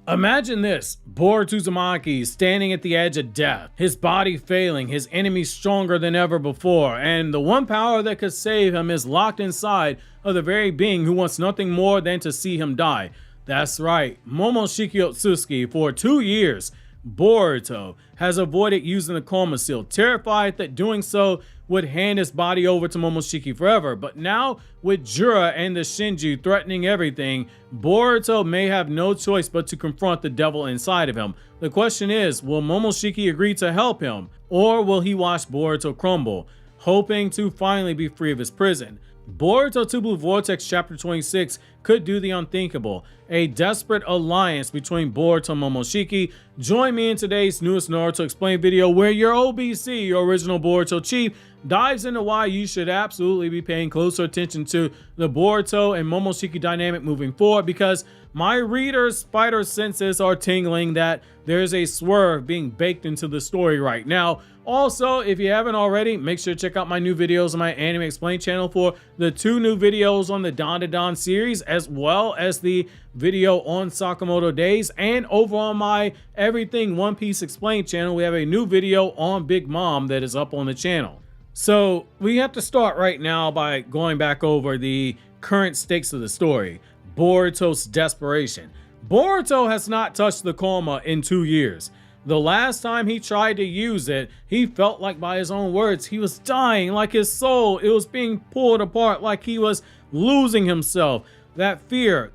Imagine this, Boruto Uzumaki standing at the edge of death, his body failing, his enemy stronger than ever before, and the one power that could save him is locked inside of the very being who wants nothing more than to see him die. That's right, Momoshiki Otsutsuki. For 2 years, Boruto has avoided using the Coma Seal, terrified that doing so would hand his body over to Momoshiki forever. But now, with Jura and the Shinju threatening everything, Boruto may have no choice but to confront the devil inside of him. The question is, will Momoshiki agree to help him, or will he watch Boruto crumble, hoping to finally be free of his prison? Boruto 2 Blue Vortex Chapter 26 could do the unthinkable, a desperate alliance between Boruto and Momoshiki. Join me in today's newest Naruto Explained video where your OBC, your original Boruto chief, dives into why you should absolutely be paying closer attention to the Boruto and Momoshiki dynamic moving forward, because my readers' spider senses are tingling that there's a swerve being baked into the story right now. Also, if you haven't already, make sure to check out my new videos on my Anime Explained channel for the 2 new videos on the Don to Don series, as well as the video on Sakamoto Days. And over on my Everything One Piece Explained channel, we have a new video on Big Mom that is up on the channel. So we have to start right now by going back over the current stakes of the story. Boruto's desperation. Boruto has not touched the Coma in 2 years. The last time he tried to use it, he felt like, by his own words, he was dying, like his soul, it was being pulled apart, like he was losing himself. That fear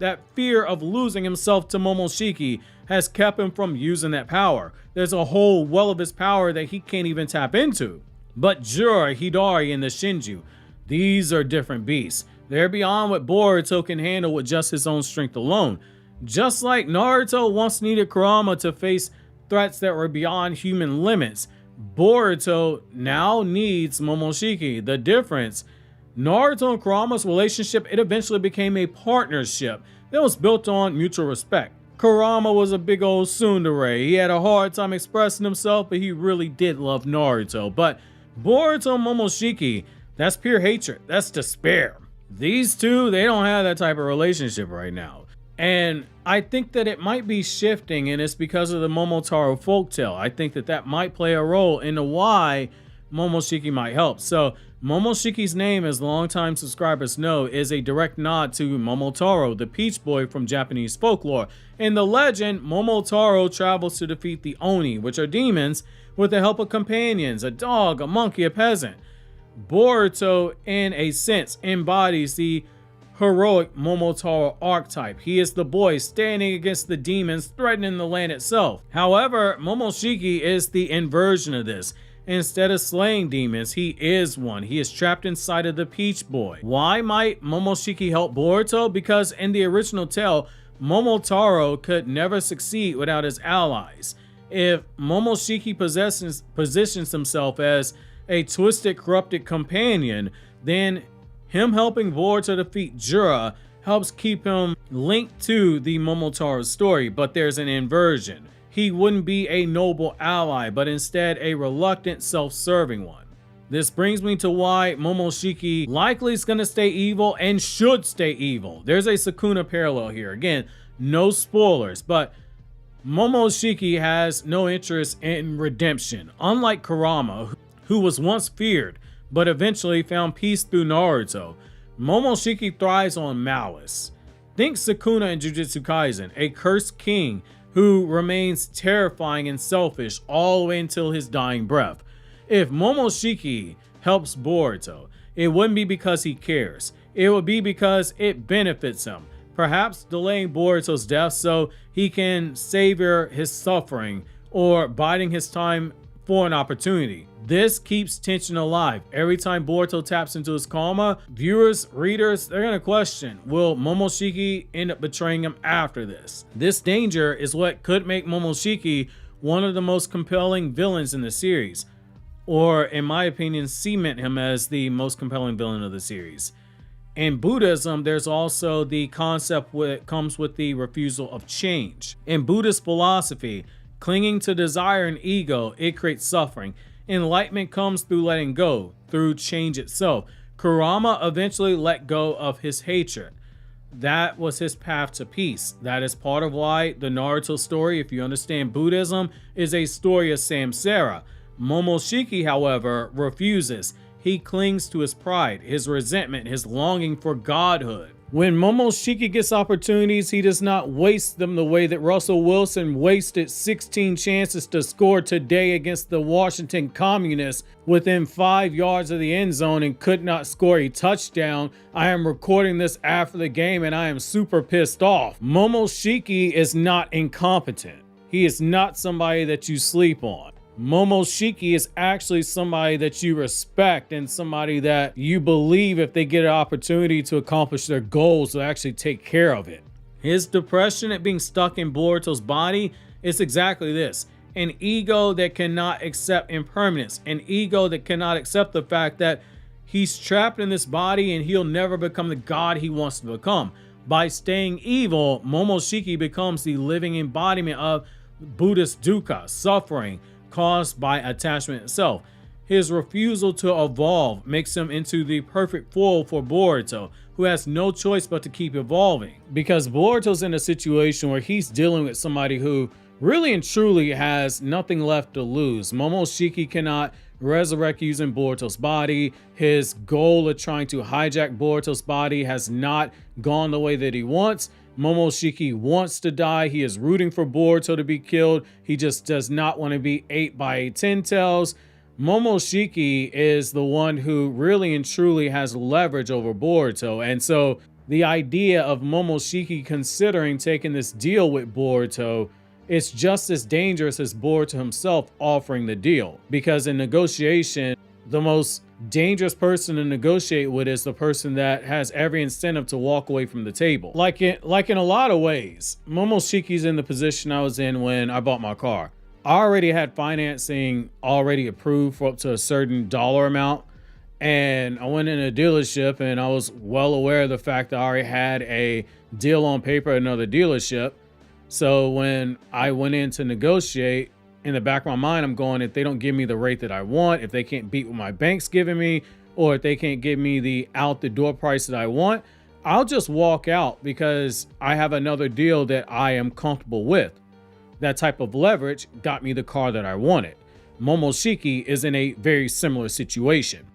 of losing himself to Momoshiki has kept him from using that power. There's a whole well of his power that he can't even tap into. But Jura, Hidari, and the Shinju, these are different beasts. They're beyond what Boruto can handle with just his own strength alone. Just like Naruto once needed Kurama to face threats that were beyond human limits, Boruto now needs Momoshiki. The difference, Naruto and Kurama's relationship, it eventually became a partnership that was built on mutual respect. Kurama was a big old tsundere. He had a hard time expressing himself, but he really did love Naruto. But Boruto and Momoshiki, that's pure hatred. That's despair. These two, they don't have that type of relationship right now. And I think that it might be shifting, and it's because of the Momotaro folktale. I think that that might play a role into why Momoshiki might help. So Momoshiki's name, as longtime subscribers know, is a direct nod to Momotaro, the Peach Boy from Japanese folklore. In the legend, Momotaro travels to defeat the Oni, which are demons, with the help of companions, a dog, a monkey, a peasant. Boruto, in a sense, embodies the heroic Momotaro archetype. He is the boy standing against the demons threatening the land itself. However, Momoshiki is the inversion of this. Instead of slaying demons, he is one. He is trapped inside of the Peach Boy. Why might Momoshiki help Boruto? Because in the original tale, Momotaro could never succeed without his allies. If Momoshiki positions himself as a twisted, corrupted companion, then him helping Boruto defeat Jura helps keep him linked to the Momotaro story. But there's an inversion. He wouldn't be a noble ally, but instead a reluctant, self-serving one. This brings me to why Momoshiki likely is going to stay evil and should stay evil. There's a Sukuna parallel here. Again, no spoilers, but Momoshiki has no interest in redemption. Unlike Kurama, who was once feared, but eventually found peace through Naruto, Momoshiki thrives on malice. Think Sukuna in Jujutsu Kaisen, a cursed king who remains terrifying and selfish all the way until his dying breath. If Momoshiki helps Boruto, it wouldn't be because he cares. It would be because it benefits him. Perhaps delaying Boruto's death so he can savor his suffering, or biding his time for an opportunity. This keeps tension alive. Every time Boruto taps into his coma, viewers, readers, they're gonna question, will Momoshiki end up betraying him after this? This danger is what could make Momoshiki one of the most compelling villains in the series, or in my opinion, cement him as the most compelling villain of the series. In Buddhism, there's also the concept that comes with the refusal of change. In Buddhist philosophy, clinging to desire and ego, it creates suffering. Enlightenment comes through letting go, through change itself. Kurama eventually let go of his hatred. That was his path to peace. That is part of why the Naruto story, if you understand Buddhism, is a story of samsara. Momoshiki, however, refuses. He clings to his pride, his resentment, his longing for godhood. When Momoshiki gets opportunities, he does not waste them the way that Russell Wilson wasted 16 chances to score today against the Washington Communists within 5 yards of the end zone and could not score a touchdown. I am recording this after the game and I am super pissed off. Momoshiki is not incompetent. He is not somebody that you sleep on. Momoshiki is actually somebody that you respect and somebody that you believe if they get an opportunity to accomplish their goals will actually take care of it. His depression at being stuck in Boruto's body is exactly this: an ego that cannot accept impermanence, an ego that cannot accept the fact that he's trapped in this body and he'll never become the god he wants to become. By staying evil, Momoshiki becomes the living embodiment of Buddhist dukkha, suffering, caused by attachment itself. His refusal to evolve makes him into the perfect foil for Boruto, who has no choice but to keep evolving. Because Boruto's in a situation where he's dealing with somebody who really and truly has nothing left to lose. Momoshiki cannot resurrect using Boruto's body. His goal of trying to hijack Boruto's body has not gone the way that he wants. Momoshiki wants to die. He is rooting for Boruto to be killed. He just does not want to be ate by a Ten-Tails. Momoshiki is the one who really and truly has leverage over Boruto. And so the idea of Momoshiki considering taking this deal with Boruto, it's just as dangerous as Boruto himself offering the deal. Because in negotiation, the most dangerous person to negotiate with is the person that has every incentive to walk away from the table. Like in a lot of ways, Momoshiki's in the position I was in when I bought my car. I already had financing already approved for up to a certain dollar amount. And I went in a dealership and I was well aware of the fact that I already had a deal on paper at another dealership. So when I went in to negotiate, in the back of my mind, I'm going, if they don't give me the rate that I want, if they can't beat what my bank's giving me, or if they can't give me the out the door price that I want, I'll just walk out because I have another deal that I am comfortable with. That type of leverage got me the car that I wanted. Momoshiki is in a very similar situation.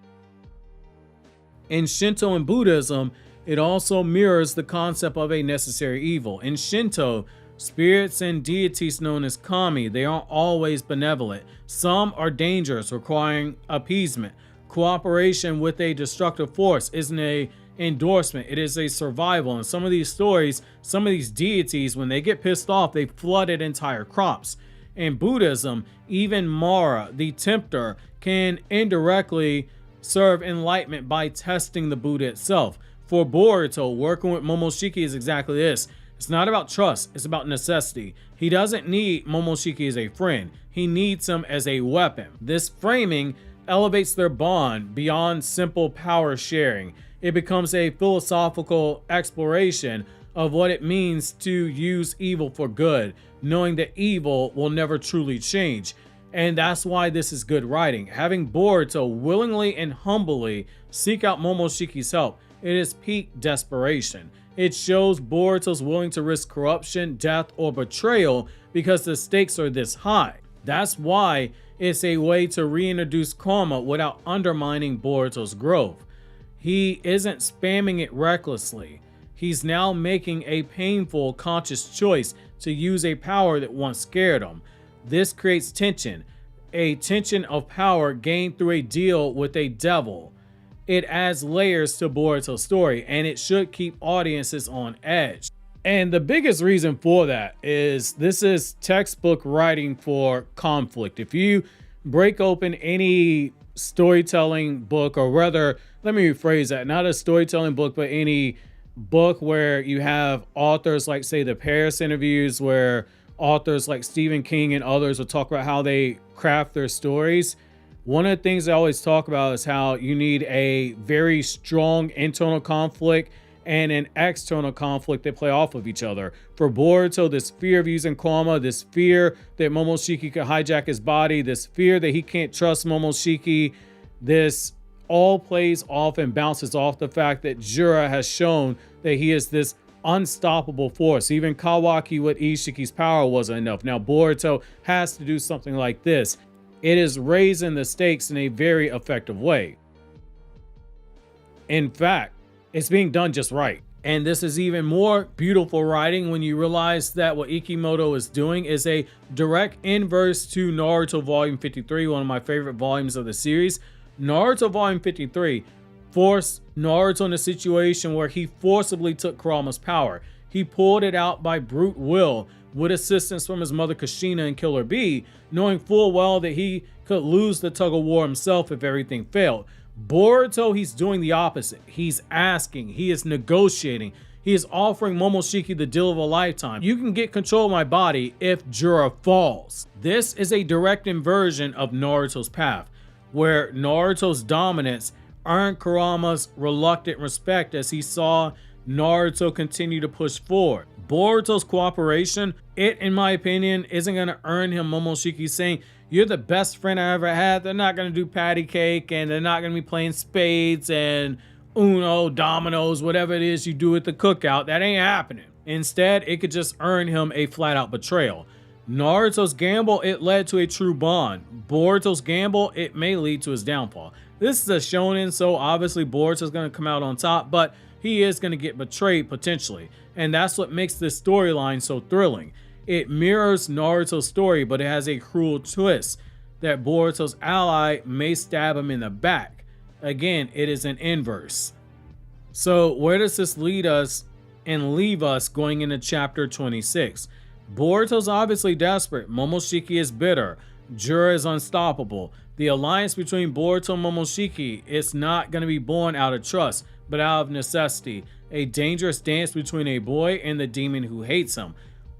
In Shinto and Buddhism, it also mirrors the concept of a necessary evil. In Shinto, spirits and deities known as kami, they aren't always benevolent. Some are dangerous, requiring appeasement. Cooperation with a destructive force isn't a endorsement, it is a survival. In some of these stories, some of these deities, when they get pissed off, they flooded entire crops. In Buddhism, even Mara, the tempter, can indirectly serve enlightenment by testing the Buddha itself. For Boruto, working with Momoshiki is exactly this. It's not about trust, it's about necessity. He doesn't need Momoshiki as a friend, he needs him as a weapon. This framing elevates their bond beyond simple power sharing. It becomes a philosophical exploration of what it means to use evil for good, knowing that evil will never truly change. And that's why this is good writing. Having Boruto willingly and humbly seek out Momoshiki's help, it is peak desperation. It shows Boruto's willing to risk corruption, death, or betrayal because the stakes are this high. That's why it's a way to reintroduce karma without undermining Boruto's growth. He isn't spamming it recklessly. He's now making a painful, conscious choice to use a power that once scared him. This creates tension, a tension of power gained through a deal with a devil. It adds layers to Boruto's story, and it should keep audiences on edge. And the biggest reason for that is this is textbook writing for conflict. If you break open any storytelling book, or rather, let me rephrase that, not a storytelling book, but any book where you have authors like, say, the Paris interviews, where authors like Stephen King and others will talk about how they craft their stories. One of the things I always talk about is how you need a very strong internal conflict and an external conflict that play off of each other. For Boruto, this fear of using karma, this fear that Momoshiki could hijack his body, this fear that he can't trust Momoshiki, this all plays off and bounces off the fact that Jura has shown that he is this unstoppable force. Even Kawaki with Ishiki's power wasn't enough. Now Boruto has to do something like this. It is raising the stakes in a very effective way. In fact, it's being done just right. And this is even more beautiful writing when you realize that what Ikimoto is doing is a direct inverse to Naruto Volume 53, one of my favorite volumes of the series. Naruto Volume 53 forced Naruto in a situation where he forcibly took Kurama's power. He pulled it out by brute will with assistance from his mother Kushina and Killer Bee, knowing full well that he could lose the tug of war himself if everything failed. Boruto, he's doing the opposite. He's asking, he is negotiating, he is offering Momoshiki the deal of a lifetime. You can get control of my body if Jura falls. This is a direct inversion of Naruto's path, where Naruto's dominance earned Kurama's reluctant respect as he saw Naruto continue to push forward. Boruto's cooperation, it, in my opinion, isn't going to earn him Momoshiki saying, "You're the best friend I ever had." They're not going to do patty cake, and they're not going to be playing spades and Uno, dominoes, whatever it is you do at the cookout. That ain't happening. Instead, it could just earn him a flat-out betrayal. Naruto's gamble, it led to a true bond. Boruto's gamble, it may lead to his downfall. This is a shonen, so obviously Boruto's going to come out on top, but he is going to get betrayed potentially. And that's what makes this storyline so thrilling. It mirrors Naruto's story, but it has a cruel twist that Boruto's ally may stab him in the back. Again, it is an inverse. So where does this lead us and leave us going into chapter 26? Boruto's obviously desperate. Momoshiki is bitter. Jura is unstoppable. The alliance between Boruto and Momoshiki is not going to be born out of trust, but out of necessity. A dangerous dance between a boy and the demon who hates him.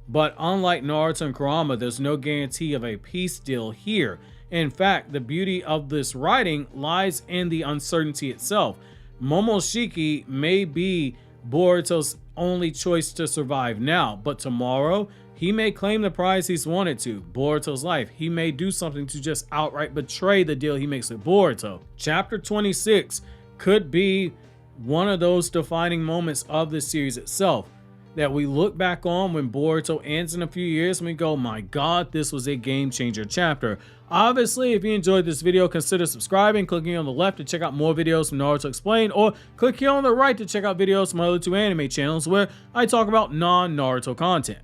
But unlike Naruto and Kurama, there's no guarantee of a peace deal here. In fact, the beauty of this writing lies in the uncertainty itself. Momoshiki may be Boruto's only choice to survive now, but tomorrow, he may claim the prize he's wanted to, Boruto's life. He may do something to just outright betray the deal he makes with Boruto. Chapter 26 could be one of those defining moments of the series itself that we look back on when Boruto ends in a few years and we go, my God, this was a game changer chapter. Obviously, if you enjoyed this video, consider subscribing, clicking here on the left to check out more videos from Naruto Explained, or click here on the right to check out videos from my other two anime channels where I talk about non-Naruto content.